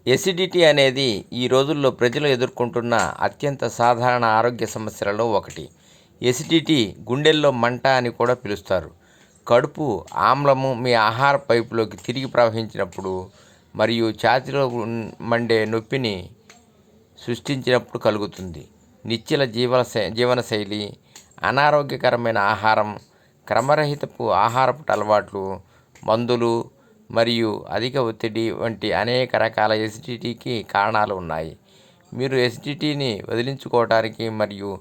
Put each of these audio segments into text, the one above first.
Acidity అనేది ఈ రోజుల్లో ప్రజలు ఎదుర్కొంటున్న అత్యంత సాధారణ ఆరోగ్య సమస్యలలో ఒకటి. ఎసిడిటీ గుండెల్లో మంట అని కూడా పిలుస్తారు. కడుపు ఆమ్లము మీ ఆహార పైపులోకి తిరిగి ప్రవహించినప్పుడు మరియు ఛాతీలో మండే నొప్పిని సృష్టించినప్పుడు కలుగుతుంది. నిశ్చల జీవనశైలి, అనారోగ్యకరమైన ఆహారం, క్రమరహితపు ఆహారపు అలవాట్లు, మందులు మరియు అధిక ఒత్తిడి వంటి అనేక రకాల ఎసిడిటీకి కారణాలు ఉన్నాయి. మీరు ఎసిడిటీని వదిలించుకోవడానికి మరియు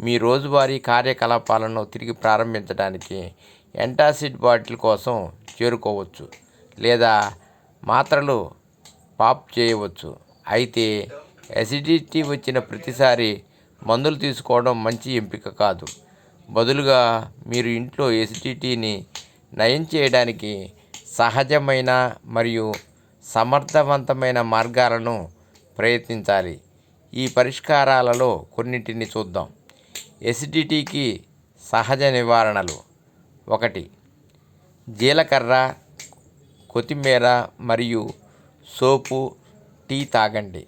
మీ రోజువారీ కార్యకలాపాలను తిరిగి ప్రారంభించడానికి యాంటాసిడ్ బాటిల్ కోసం చేరుకోవచ్చు లేదా మాత్రలు పాప్ చేయవచ్చు. అయితే ఎసిడిటీ వచ్చిన ప్రతిసారి మందులు తీసుకోవడం మంచి ఎంపిక కాదు. బదులుగా మీరు ఇంట్లో ఎసిడిటీని నయం చేయడానికి సహజమైన మరియు సమర్థవంతమైన మార్గాలను ప్రయత్నించాలి. ఈ పరిష్కారాలలో కొన్నింటిని చూద్దాం. ఎసిడిటీకి సహజ నివారణలు: 1. జీలకర్ర, కొత్తిమీర మరియు సోపు టీ తాగండి.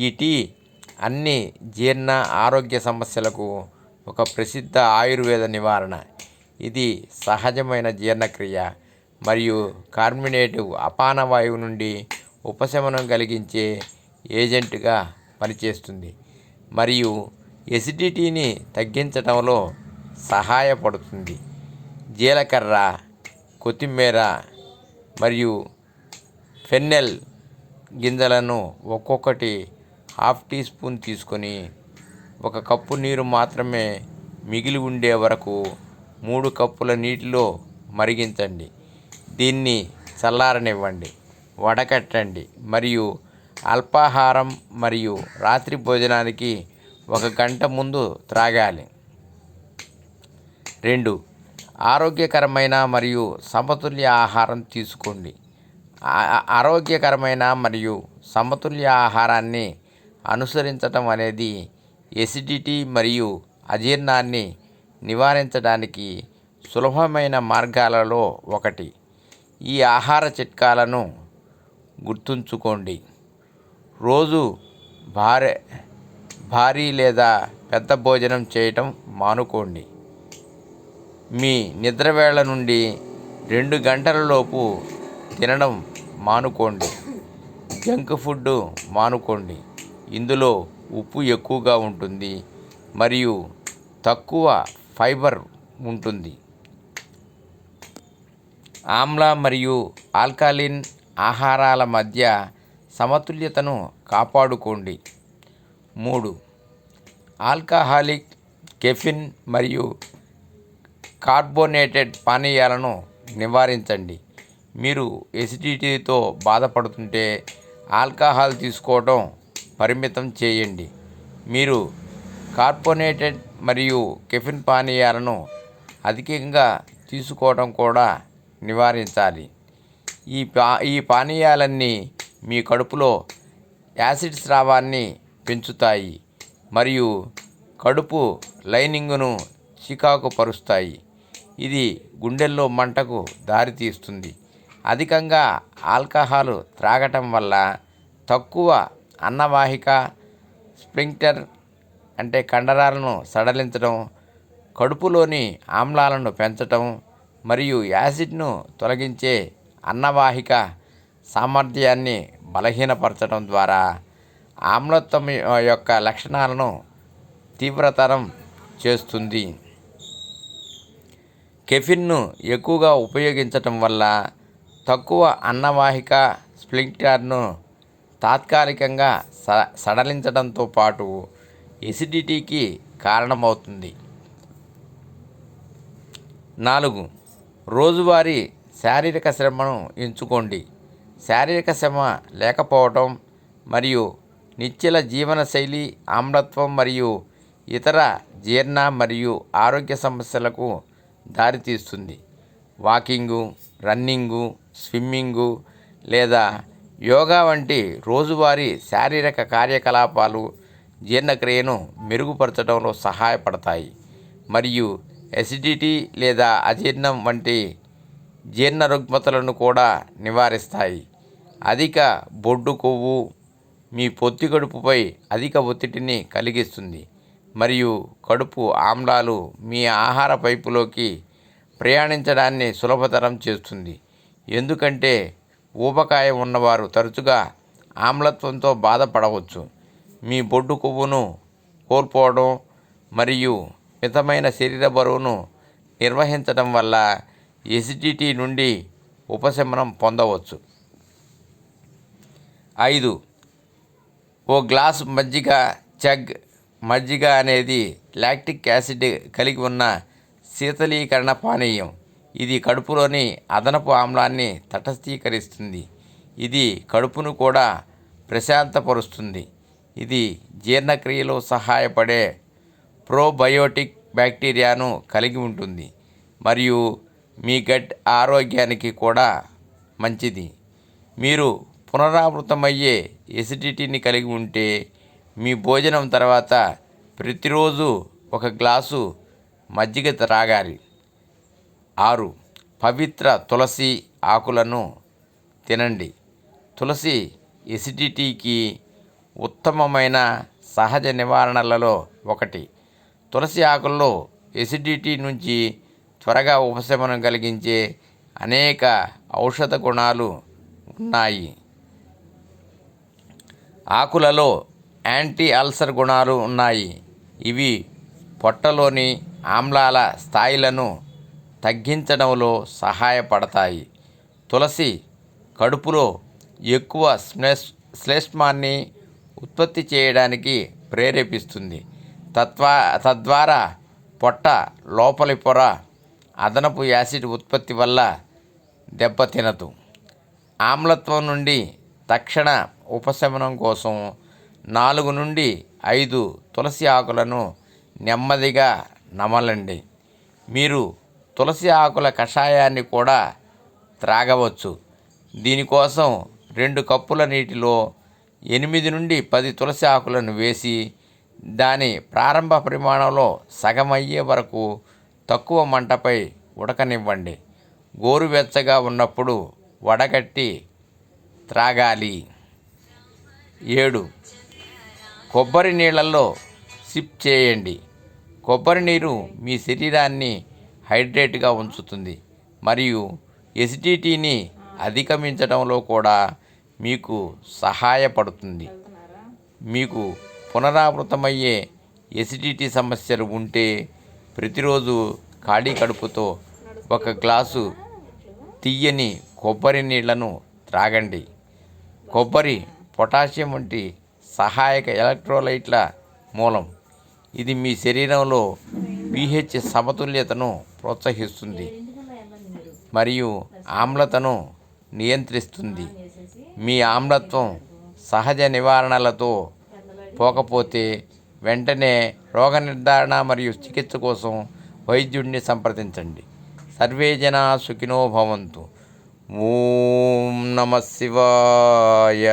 ఈ టీ అన్ని జీర్ణ ఆరోగ్య సమస్యలకు ఒక ప్రసిద్ధ ఆయుర్వేద నివారణ. ఇది సహజమైన జీర్ణక్రియ మరియు కార్బోనేటివ్ అపాన వాయువు నుండి ఉపశమనం కలిగించే ఏజెంట్గా పనిచేస్తుంది మరియు ఎసిడిటీని తగ్గించడంలో సహాయపడుతుంది. జీలకర్ర, కొత్తిమీర మరియు ఫెన్నెల్ గింజలను ఒక్కొక్కటి ½ టీ స్పూన్ తీసుకొని 1 కప్పు నీరు మాత్రమే మిగిలి ఉండే వరకు 3 కప్పుల నీటిలో మరిగించండి. దీన్ని చల్లారనివ్వండి, వడకట్టండి మరియు అల్పాహారం మరియు రాత్రి భోజనానికి 1 గంట ముందు త్రాగాలి. 2. ఆరోగ్యకరమైన మరియు సమతుల్య ఆహారం తీసుకోండి. ఆరోగ్యకరమైన మరియు సమతుల్య ఆహారాన్ని అనుసరించడం అనేది ఎసిడిటీ మరియు అజీర్ణాన్ని నివారించడానికి సులభమైన మార్గాలలో ఒకటి. ఈ ఆహార చిట్కాలను గుర్తుంచుకోండి. రోజు భారీ లేదా పెద్ద భోజనం చేయటం మానుకోండి. మీ నిద్రవేళ నుండి 2 గంటలలోపు తినడం మానుకోండి. జంక్ ఫుడ్ మానుకోండి. ఇందులో ఉప్పు ఎక్కువగా ఉంటుంది మరియు తక్కువ ఫైబర్ ఉంటుంది. ఆమ్ల మరియు ఆల్కలీన్ ఆహారాల మధ్య సమతుల్యతను కాపాడుకోండి. 3. ఆల్కహాలిక్, కెఫిన్ మరియు కార్బోనేటెడ్ పానీయాలను నివారించండి. మీరు ఎసిడిటీతో బాధపడుతుంటే ఆల్కహాల్ తీసుకోవడం పరిమితం చేయండి. మీరు కార్బోనేటెడ్ మరియు కెఫిన్ పానీయాలను అధికంగా తీసుకోవడం కూడా నివారించాలి. ఈ పానీయాలన్నీ మీ కడుపులో యాసిడ్ స్రావాన్ని పెంచుతాయి మరియు కడుపు లైనింగ్ను చికాకు పరుస్తాయి. ఇది గుండెల్లో మంటకు దారితీస్తుంది. అధికంగా ఆల్కహాల్ త్రాగటం వల్ల తక్కువ అన్నవాహిక స్ఫింక్టర్ కండరాలను సడలించడం, కడుపులోని ఆమ్లాలను పెంచడం మరియు యాసిడ్ను తొలగించే అన్నవాహిక సామర్థ్యాన్ని బలహీనపరచడం ద్వారా ఆమ్లత్వం యొక్క లక్షణాలను తీవ్రతరం చేస్తుంది. కెఫిన్ను ఎక్కువగా ఉపయోగించటం వల్ల తక్కువ అన్నవాహిక స్ఫింక్టర్ను తాత్కాలికంగా సడలించడంతో పాటు ఎసిడిటీకి కారణమవుతుంది. 4. రోజువారీ శారీరక శ్రమను ఎంచుకోండి. శారీరక శ్రమ లేకపోవటం మరియు నిశ్చల జీవనశైలి ఆమ్లత్వం మరియు ఇతర జీర్ణ మరియు ఆరోగ్య సమస్యలకు దారితీస్తుంది. వాకింగు, రన్నింగు, స్విమ్మింగు లేదా యోగా వంటి రోజువారీ శారీరక కార్యకలాపాలు జీర్ణక్రియను మెరుగుపరచడంలో సహాయపడతాయి మరియు ఎసిడిటీ లేదా అజీర్ణం వంటి జీర్ణ రుగ్మతలను కూడా నివారిస్తాయి. అధిక బొడ్డు కొవ్వు మీ పొత్తి కడుపుపై అధిక ఒత్తిడిని కలిగిస్తుంది మరియు కడుపు ఆమ్లాలు మీ ఆహార పైపులోకి ప్రయాణించడాన్ని సులభతరం చేస్తుంది. ఎందుకంటే ఊబకాయం ఉన్నవారు తరచుగా ఆమ్లత్వంతో బాధపడవచ్చు. మీ బొడ్డు కొవ్వును కోల్పోవడం మరియు మితమైన శరీర బరువును నిర్వహించడం వల్ల ఎసిడిటీ నుండి ఉపశమనం పొందవచ్చు. 5. ఓ గ్లాసు మజ్జిగ. మజ్జిగ అనేది లాక్టిక్ యాసిడ్ కలిగి ఉన్న శీతలీకరణ పానీయం. ఇది కడుపులోని అదనపు ఆమ్లాన్ని తటస్థీకరిస్తుంది. ఇది కడుపును కూడా ప్రశాంతపరుస్తుంది. ఇది జీర్ణక్రియలో సహాయపడే ప్రోబయోటిక్ బ్యాక్టీరియాను కలిగి ఉంటుంది మరియు మీ గట్ ఆరోగ్యానికి కూడా మంచిది. మీరు పునరావృతమయ్యే ఎసిడిటీని కలిగి ఉంటే మీ భోజనం తర్వాత ప్రతిరోజు ఒక గ్లాసు మజ్జిగ త్రాగాలి. 6. పవిత్ర తులసి ఆకులను తినండి. తులసి ఎసిడిటీకి ఉత్తమమైన సహజ నివారణలలో ఒకటి. తులసి ఆకుల్లో ఎసిడిటీ నుంచి త్వరగా ఉపశమనం కలిగించే అనేక ఔషధ గుణాలు ఉన్నాయి. ఆకులలో యాంటీ అల్సర్ గుణాలు ఉన్నాయి. ఇవి పొట్టలోని ఆమ్లాల స్థాయిలను తగ్గించడంలో సహాయపడతాయి. తులసి కడుపులో ఎక్కువ శ్లేష్మాన్ని ఉత్పత్తి చేయడానికి ప్రేరేపిస్తుంది. తద్వారా పొట్ట లోపలి పొర అదనపు యాసిడ్ ఉత్పత్తి వల్ల దెబ్బతినదు. ఆమ్లత్వం నుండి తక్షణ ఉపశమనం కోసం 4 నుండి 5 తులసి ఆకులను నెమ్మదిగా నమలండి. మీరు తులసి ఆకుల కషాయాన్ని కూడా త్రాగవచ్చు. దీనికోసం 2 కప్పుల నీటిలో 8 నుండి 10 తులసి ఆకులను వేసి దాని ప్రారంభ పరిమాణంలో సగం అయ్యే వరకు తక్కువ మంటపై ఉడకనివ్వండి. గోరువెచ్చగా ఉన్నప్పుడు వడగట్టి త్రాగాలి. 7. కొబ్బరి నీళ్ళల్లో సిప్ చేయండి. కొబ్బరి నీరు మీ శరీరాన్ని హైడ్రేట్గా ఉంచుతుంది మరియు ఎసిడిటీని అధిగమించడంలో కూడా మీకు సహాయపడుతుంది. మీకు పునరావృతమయ్యే ఎసిడిటీ సమస్యలు ఉంటే ప్రతిరోజు ఖాళీ కడుపుతో ఒక గ్లాసు తీయని కొబ్బరి నీళ్లను త్రాగండి. కొబ్బరి పొటాషియం వంటి సహాయక ఎలక్ట్రోలైట్ల మూలం. ఇది మీ శరీరంలో pH సమతుల్యతను ప్రోత్సహిస్తుంది మరియు ఆమ్లతను నియంత్రిస్తుంది. మీ ఆమ్లత్వం సహజ నివారణలతో పోకపోతే వెంటనే రోగ నిర్ధారణ మరియు చికిత్స కోసం వైద్యుడిని సంప్రదించండి. సర్వే జనా సుఖినో భవంతు. ఓం నమః శివాయ.